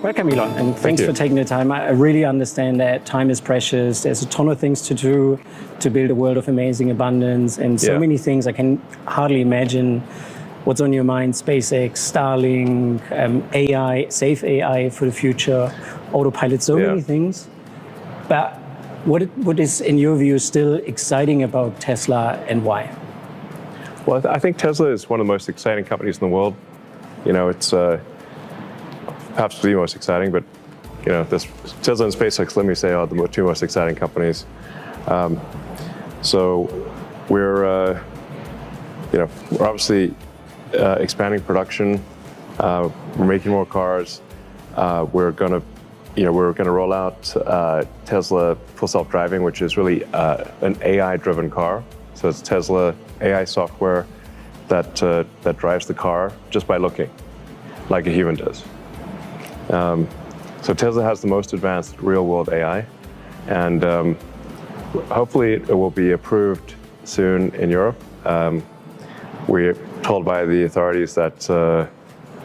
Welcome, Elon, and thanks for taking the time. I really understand that time is precious. There's a ton of things to do to build a world of amazing abundance, and so many things I can hardly imagine what's on your mind. SpaceX, Starlink, AI, safe AI for the future, autopilot, so many things. But what is, in your view, still exciting about Tesla and why? Well, I think Tesla is one of the most exciting companies in the world. You know, it's perhaps the most exciting, but you know, Tesla and SpaceX, let me say, are the two most exciting companies. So we're obviously expanding production. We're making more cars. We're gonna roll out Tesla Full Self-Driving, which is really an AI-driven car. So it's Tesla AI software that drives the car just by looking, like a human does. So Tesla has the most advanced real-world AI, and hopefully it will be approved soon in Europe. We're told by the authorities that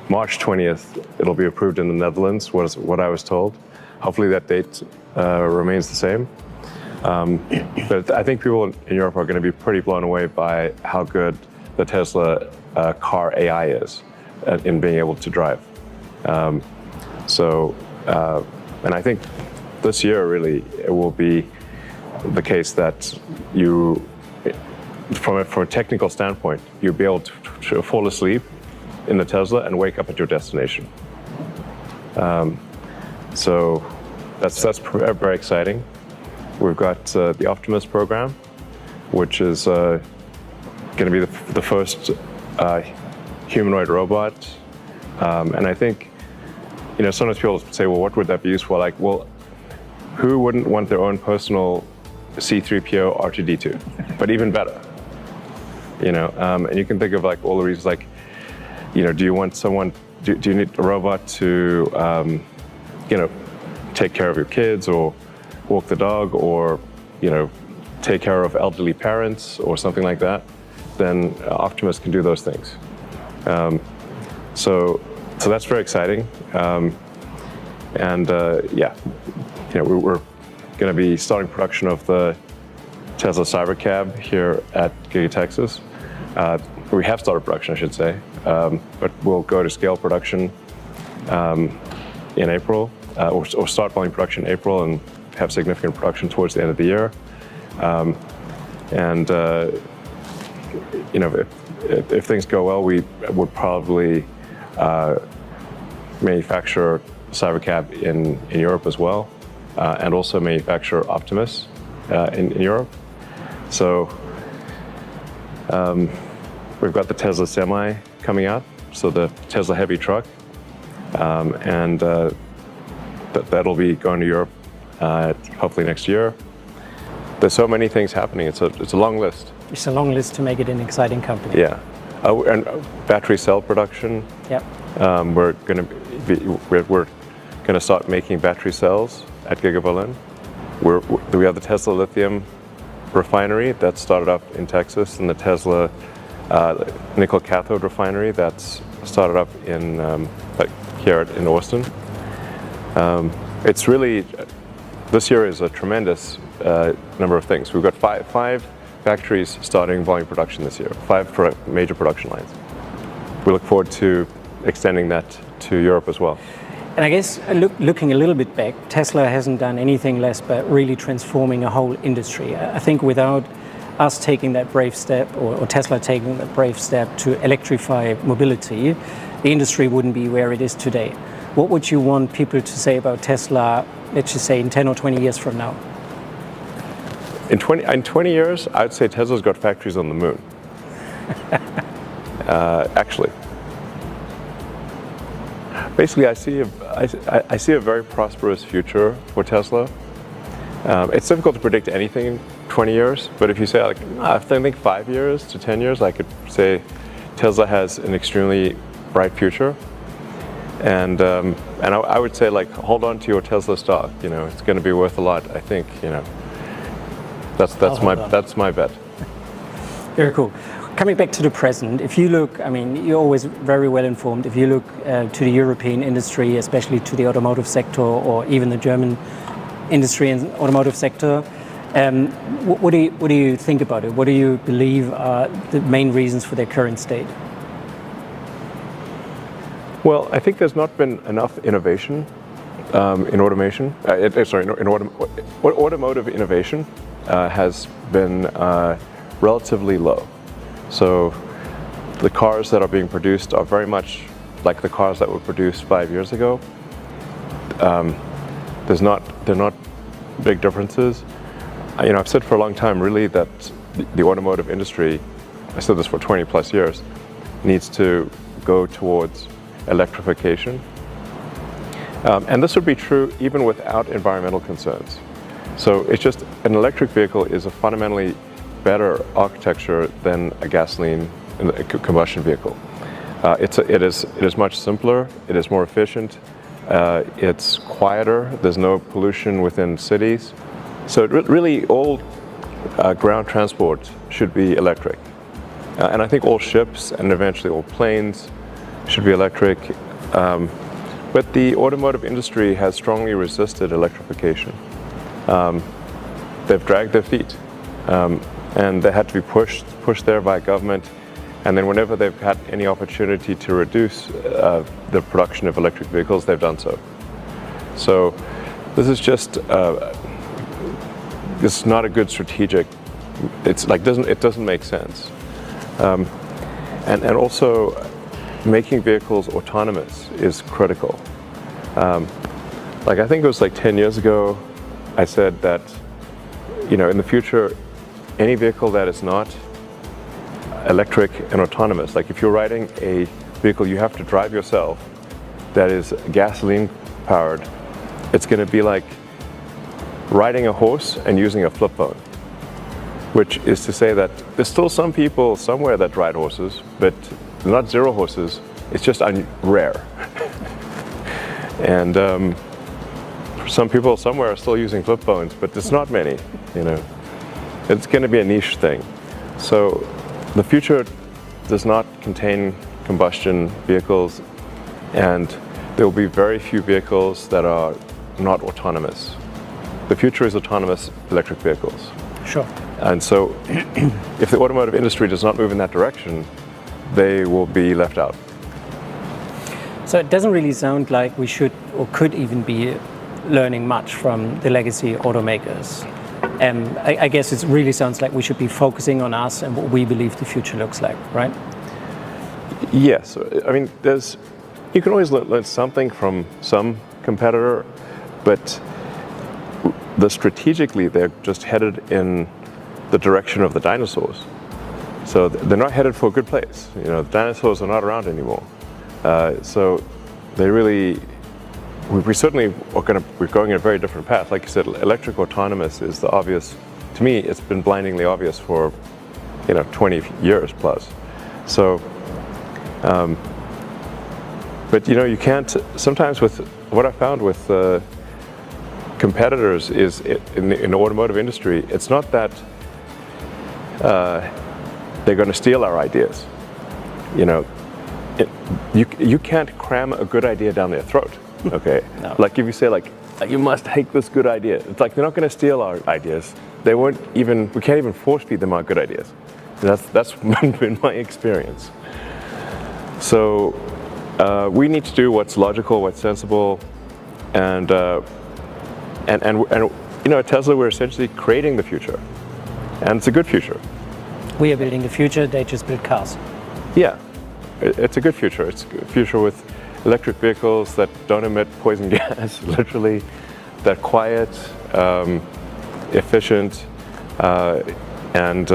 March 20th it'll be approved in the Netherlands, was what I was told. Hopefully that date remains the same. But I think people in Europe are going to be pretty blown away by how good the Tesla car AI is in being able to drive. And I think this year really it will be the case that from a technical standpoint, you'll be able to fall asleep in the Tesla and wake up at your destination. So that's very exciting. We've got the Optimus program, which is going to be the first humanoid robot. And I think, you know, sometimes people say, well, what would that be used for? Like, well, who wouldn't want their own personal C-3PO R2-D2? But even better, you know, and you can think of like all the reasons, like, you know, do you need a robot to, you know, take care of your kids or walk the dog or, you know, take care of elderly parents or something like that? Then Optimus can do those things. So that's very exciting. Yeah, you know, we're going to be starting production of the Tesla Cybercab here at Giga, Texas. We have started production, I should say, but we'll go to scale production in April, or start volume production in April and have significant production towards the end of the year. You know, if things go well, we would probably manufacture Cybercab in Europe as well, and also manufacture Optimus in Europe. So we've got the Tesla Semi coming out, so the Tesla heavy truck, and that'll be going to Europe hopefully next year. There's so many things happening. It's a long list. It's a long list to make it an exciting company. Yeah, and battery cell production. Yep. We're gonna start making battery cells at Giga Berlin. We have the Tesla lithium refinery that started up in Texas, and the Tesla nickel cathode refinery that's started up in here in Austin. It's really, this year is a tremendous number of things. We've got five factories starting volume production this year, 5 major production lines. We look forward to extending that to Europe as well. And I guess looking a little bit back, Tesla hasn't done anything less but really transforming a whole industry. I think without us taking that brave step, or Tesla taking that brave step to electrify mobility, the industry wouldn't be where it is today. What would you want people to say about Tesla, let's just say in 10 or 20 years from now? In 20 years, I'd say Tesla's got factories on the moon. Actually. Basically, I see a very prosperous future for Tesla. It's difficult to predict anything in 20 years, but if you say, like, I think 5 years to 10 years, I could say Tesla has an extremely bright future. And I would say, like, hold on to your Tesla stock. You know, it's going to be worth a lot. I think, you know, that's my bet. Very cool. Coming back to the present, if you look, I mean, you're always very well informed. If you look to the European industry, especially to the automotive sector or even the German industry and automotive sector, what do you think about it? What do you believe are the main reasons for their current state? Well, I think there's not been enough innovation in automation. Automotive innovation has been relatively low. So the cars that are being produced are very much like the cars that were produced 5 years ago. They're not big differences. I've said for a long time, really, that the automotive industry, I said this for 20 plus years, needs to go towards electrification. And this would be true even without environmental concerns. So it's just an electric vehicle is a fundamentally better architecture than a gasoline combustion vehicle. It is much simpler, it is more efficient, it's quieter, there's no pollution within cities. So really all ground transport should be electric. And I think all ships and eventually all planes should be electric. But the automotive industry has strongly resisted electrification. They've dragged their feet. And they had to be pushed there by government. And then whenever they've had any opportunity to reduce the production of electric vehicles, they've done so. So this is just, this is not a good strategic, it doesn't make sense. And also making vehicles autonomous is critical. I think it was 10 years ago, I said that, in the future, any vehicle that is not electric and autonomous, like if you're riding a vehicle you have to drive yourself that is gasoline powered, it's going to be like riding a horse and using a flip phone, which is to say that there's still some people somewhere that ride horses, but not zero horses. It's just rare. And some people somewhere are still using flip phones, but there's not many, It's going to be a niche thing. So the future does not contain combustion vehicles, and there will be very few vehicles that are not autonomous. The future is autonomous electric vehicles. Sure. And so if the automotive industry does not move in that direction, they will be left out. So it doesn't really sound like we should or could even be learning much from the legacy automakers. I guess it really sounds like we should be focusing on us and what we believe the future looks like, right? Yes. I mean, you can always learn something from some competitor, but strategically they're just headed in the direction of the dinosaurs. So they're not headed for a good place. The dinosaurs are not around anymore. So they really, we certainly we're going in a very different path. Like you said, electric autonomous is the obvious. To me, it's been blindingly obvious for 20 years plus. So, but you can't. Sometimes with what I found with competitors is in the automotive industry, it's not that they're going to steal our ideas. You can't cram a good idea down their throat. Okay. No. Like if you say you must take this good idea, it's like they're not going to steal our ideas. We can't even force feed them our good ideas. That's been my experience. So we need to do what's logical, what's sensible, and at Tesla we're essentially creating the future, and it's a good future. We are building the future. They just build cars. Yeah, it's a good future. It's a future with electric vehicles that don't emit poison gas, literally, that quiet, efficient, and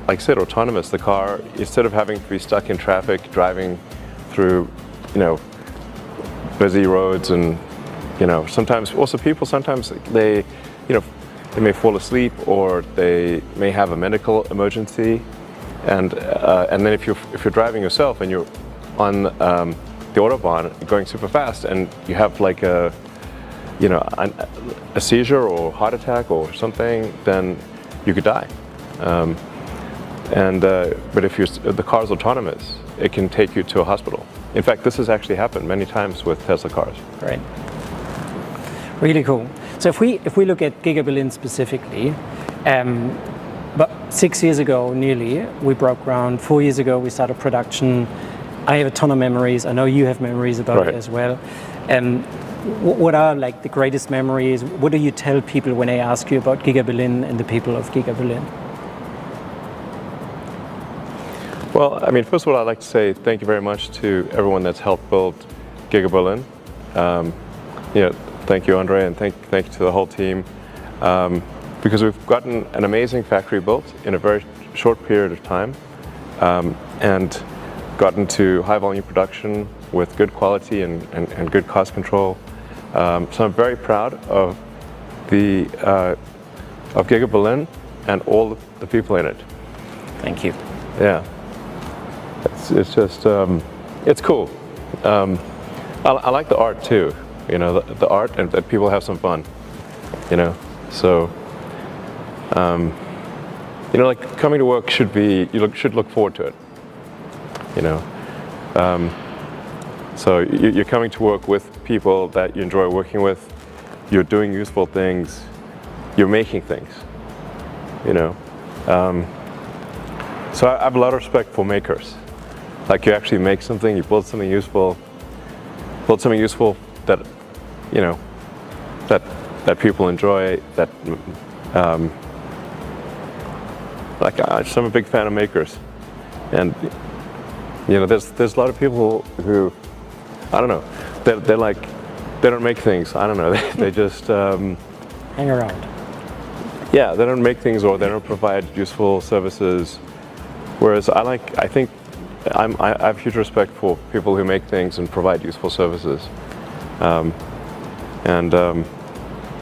like I said, autonomous. The car, instead of having to be stuck in traffic, driving through, busy roads, and sometimes also people they may fall asleep or they may have a medical emergency. And then if you're driving yourself and you're on the Autobahn going super fast and you have a seizure or heart attack or something, then you could die. But if the car's autonomous, it can take you to a hospital. In fact, this has actually happened many times with Tesla cars. Right. Really cool. So if we look at Giga Berlin specifically, but 6 years ago nearly, we broke ground. 4 years ago, we started production. I have a ton of memories. I know you have memories about it as well. What are like the greatest memories? What do you tell people when they ask you about Giga Berlin and the people of Giga Berlin? Well, I mean, first of all, I'd like to say thank you very much to everyone that's helped build Giga Berlin. Thank you, Andre, and thank you to the whole team, because we've gotten an amazing factory built in a very short period of time, and gotten to high volume production with good quality and good cost control. So I'm very proud of Giga Berlin and all the people in it. Thank you. Yeah. It's just, it's cool. I like the art too, the art, and that people have some fun, so, like coming to work should look forward to it, so you're coming to work with people that you enjoy working with, you're doing useful things, you're making things, so I have a lot of respect for makers. Like, you actually make something, you build something useful that, that people enjoy, that, I'm a big fan of makers. And, there's a lot of people who, I don't know, they don't make things, I don't know, they just... hang around. Yeah, they don't make things, or they don't provide useful services. Whereas I have huge respect for people who make things and provide useful services.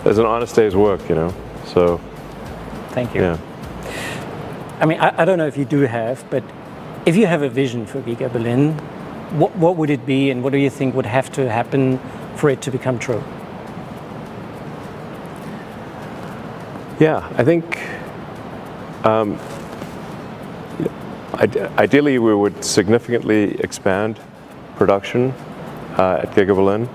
There's an honest day's work, so. Thank you. Yeah. I mean, I don't know if you do have, but if you have a vision for Giga Berlin, what would it be, and what do you think would have to happen for it to become true? Yeah, I think ideally we would significantly expand production at Giga Berlin.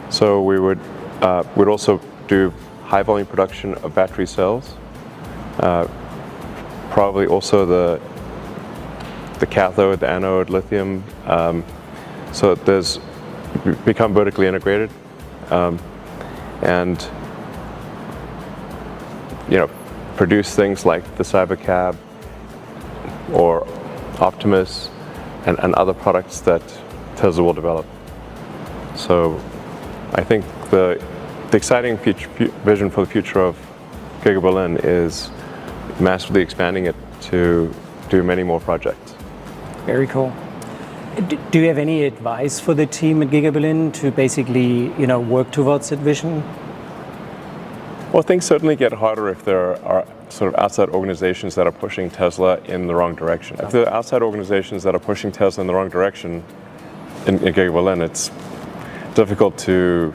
So we'd also do high volume production of battery cells, probably also the cathode, the anode, lithium. So there's become vertically integrated, and produce things like the Cybercab or Optimus and other products that Tesla will develop. So I think the exciting vision for the future of Giga Berlin is massively expanding it to do many more projects. Very cool. Do you have any advice for the team at Giga Berlin to basically, work towards that vision? Well, things certainly get harder if there are sort of outside organizations that are pushing Tesla in the wrong direction. If there are outside organizations that are pushing Tesla in the wrong direction in Giga Berlin, it's difficult to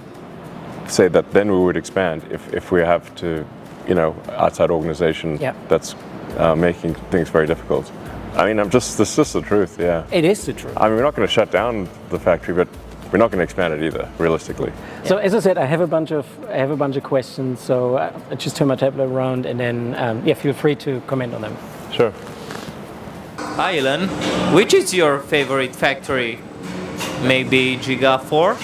say that then we would expand if we have to, outside organization that's making things very difficult. I mean, this is just the truth, yeah. It is the truth. I mean, we're not going to shut down the factory, but we're not going to expand it either, realistically. So as I said, I have a bunch of questions. So I just turn my tablet around, and then feel free to comment on them. Sure. Hi, Elon. Which is your favorite factory? Maybe Giga 4?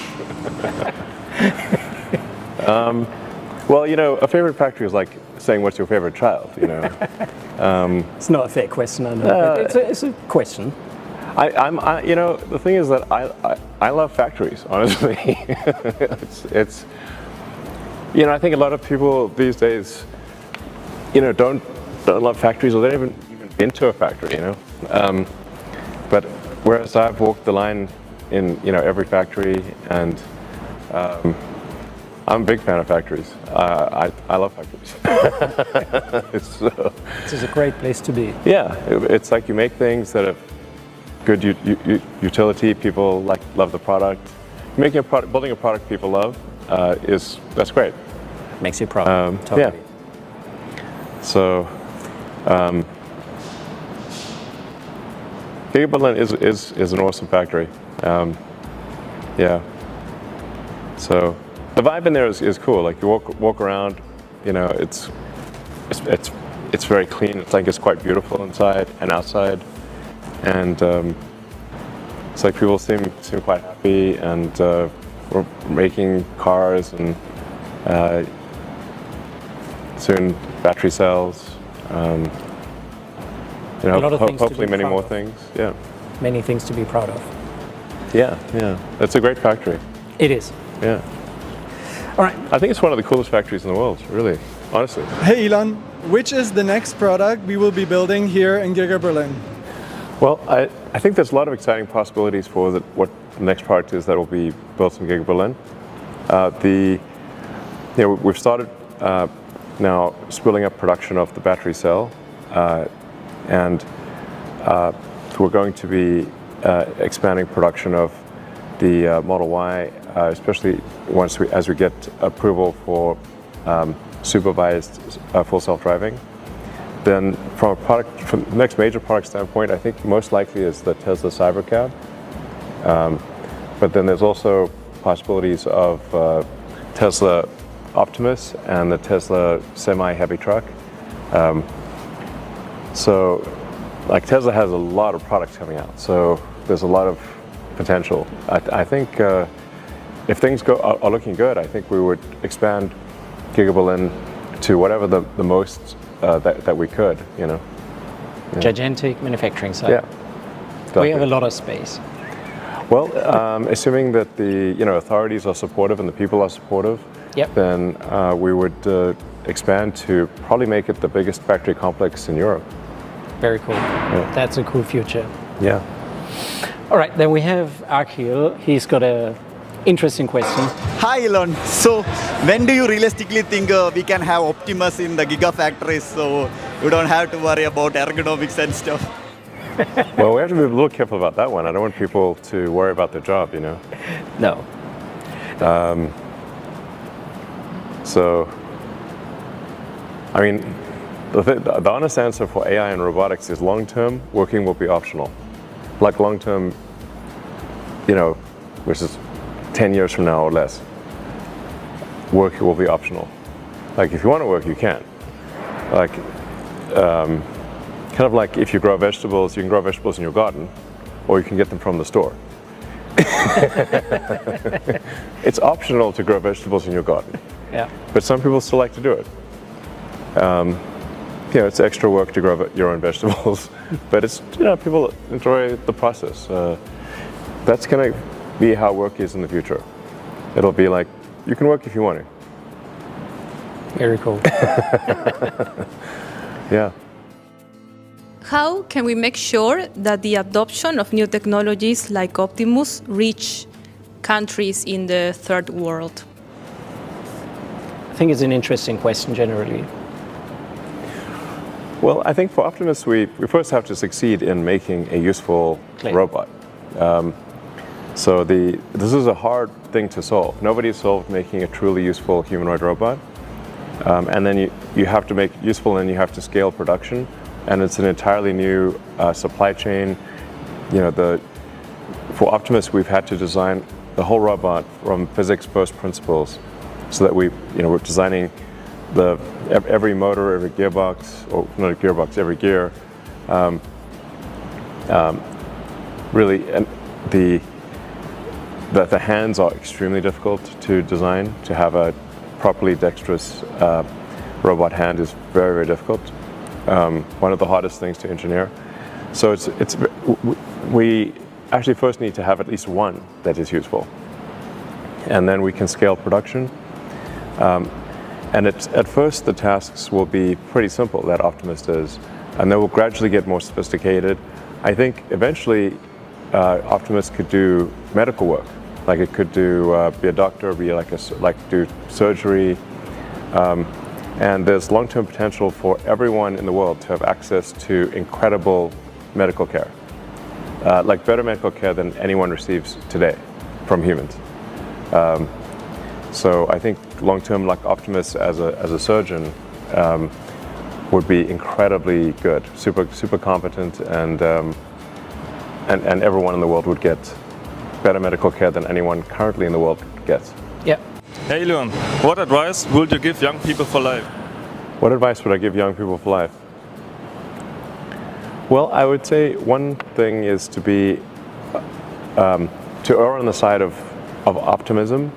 Well, a favorite factory is like saying what's your favorite child. It's not a fair question, I know. But it's a question. The thing is that I love factories, honestly. it's I think a lot of people these days, don't love factories, or they haven't even been to a factory, But whereas I've walked the line in every factory, and I'm a big fan of factories. I love factories. This is a great place to be. Yeah, it's like you make things that have good utility. People love the product. Building a product people love that's great. Makes you proud. Totally. Yeah. So, Giga Berlin is an awesome factory. Yeah. So the vibe in there is cool. Like you walk around, you know, it's very clean. It's like it's quite beautiful inside and outside, and it's like people seem quite happy, and we're making cars and soon battery cells. You know, A lot of things to hopefully be many proud more of. things. Yeah. Many things to be proud of. Yeah. It's a great factory. It is. Yeah. All right. I think it's one of the coolest factories in the world, really, honestly. Hey Elon, which is the next product we will be building here in Giga Berlin? Well, I think there's a lot of exciting possibilities for what the next product is that will be built in Giga Berlin. We've started now scaling up production of the battery cell, and we're going to be expanding production of the Model Y, especially as we get approval for supervised full self-driving. Then from the next major product standpoint, I think most likely is the Tesla Cybercab. But then there's also possibilities of Tesla Optimus and the Tesla semi-heavy truck. So like Tesla has a lot of products coming out, so there's a lot of potential. I think if things are looking good, I think we would expand Giga Berlin to whatever the most that we could, you know. Yeah. Gigantic manufacturing site. Yeah. We have a lot of space. Well, assuming that the authorities are supportive and the people are supportive, Yep. then we would expand to probably make it the biggest factory complex in Europe. Very cool. That's a cool future. Yeah. All right, then we have Akhil. He's got a interesting question. Hi Elon. So when do you realistically think we can have Optimus in the Gigafactories so you don't have to worry about ergonomics and stuff? Well, we have to be a little careful about that one. I don't want people to worry about their job, you know. No. So, I mean, the honest answer for AI and robotics is long-term, working will be optional. Like long-term, you know, which is 10 years from now or less, work will be optional. Like if you want to work, you can. Like, kind of like if you grow vegetables, you can grow vegetables in your garden, or you can get them from the store. It's optional to grow vegetables in your garden. Yeah. But some people still like to do it. It's extra work to grow your own vegetables, but it's, people enjoy the process. That's going to be how work is in the future. It'll be like, you can work if you want to. Very cool. Yeah. How can we make sure that the adoption of new technologies like Optimus reach countries in the third world? I think it's an interesting question generally. Well, I think for Optimus, we first have to succeed in making a useful robot. This is a hard thing to solve. Nobody solved making a truly useful humanoid robot. And then you have to make it useful, and you have to scale production. And it's an entirely new supply chain. For Optimus, we've had to design the whole robot from physics first principles, so that we're designing every motor, every gearbox, or not a gearbox, every gear. Really, and the hands are extremely difficult to design. To have a properly dexterous robot hand is very, very difficult. One of the hardest things to engineer. So we actually first need to have at least one that is useful, and then we can scale production. And at first the tasks will be pretty simple that Optimus does, and they will gradually get more sophisticated. I think eventually Optimus could do medical work, like it could be a doctor, do surgery. And there's long-term potential for everyone in the world to have access to incredible medical care, like better medical care than anyone receives today from humans. So I think long-term, like Optimus as a surgeon, would be incredibly good, super competent, and and everyone in the world would get better medical care than anyone currently in the world gets. Yeah. Hey Elon, what advice would you give young people for life? What advice would I give young people for life? Well, I would say one thing is to be to err on the side of optimism,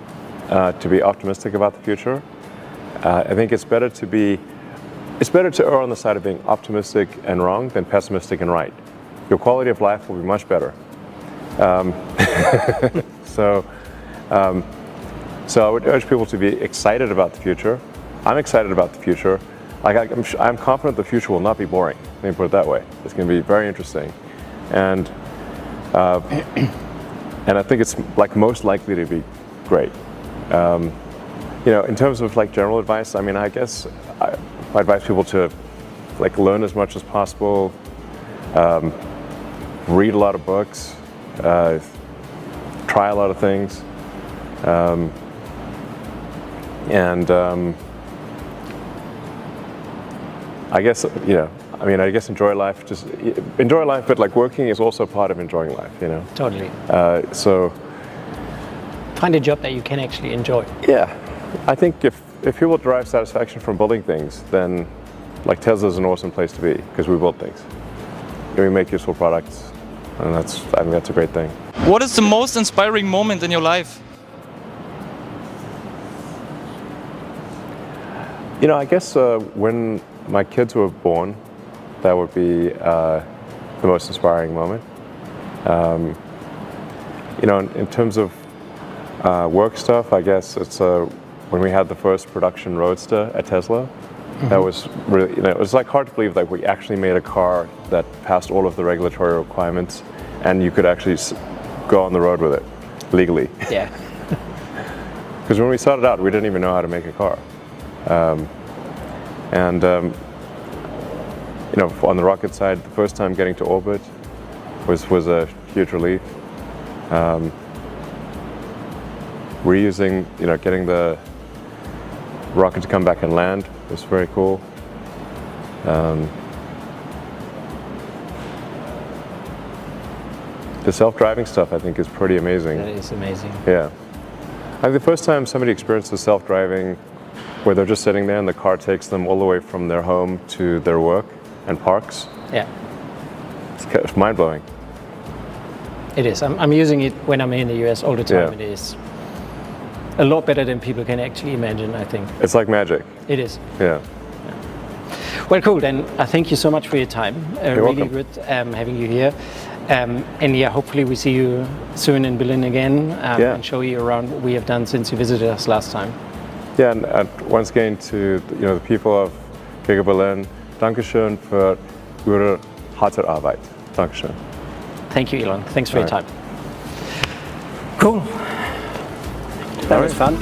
to be optimistic about the future. I think it's better to err on the side of being optimistic and wrong than pessimistic and right. Your quality of life will be much better. So I would urge people to be excited about the future. I'm excited about the future. I'm confident the future will not be boring. Let me put it that way. It's going to be very interesting, and I think it's like most likely to be great. In terms of like general advice, I mean, I guess I advise people to like learn as much as possible, read a lot of books, try a lot of things, I guess I guess enjoy life. Just enjoy life, but like working is also part of enjoying life. Totally. So Find a job that you can actually enjoy. yeah, I think if people derive satisfaction from building things, then like Tesla's an awesome place to be because we build things. We make useful products, and I think that's a great thing. What is the most inspiring moment in your life? I guess when my kids were born, that would be the most inspiring moment. In terms of work stuff, I guess it's when we had the first production Roadster at Tesla. Mm-hmm. That was really, it was like hard to believe that we actually made a car that passed all of the regulatory requirements, and you could actually go on the road with it legally. Yeah. Because when we started out, we didn't even know how to make a car. On the rocket side, the first time getting to orbit was a huge relief. Reusing, getting the rocket to come back and land was very cool. The self-driving stuff, I think, is pretty amazing. That is amazing. Yeah. I think the first time somebody experiences self-driving, where they're just sitting there and the car takes them all the way from their home to their work and parks. Yeah. It's mind-blowing. It is. I'm using it when I'm in the US all the time. Yeah. It is a lot better than people can actually imagine, I think. It's like magic. It is. Yeah. Well, cool. Then I thank you so much for your time. You're really welcome. good having you here. And yeah, hopefully we see you soon in Berlin again and show you around what we have done since you visited us last time. Yeah, and once again to the people of Giga Berlin, Dankeschön für Ihre harte Arbeit. Dankeschön. Thank you, Elon. Thanks for your All time. Cool. That was fun.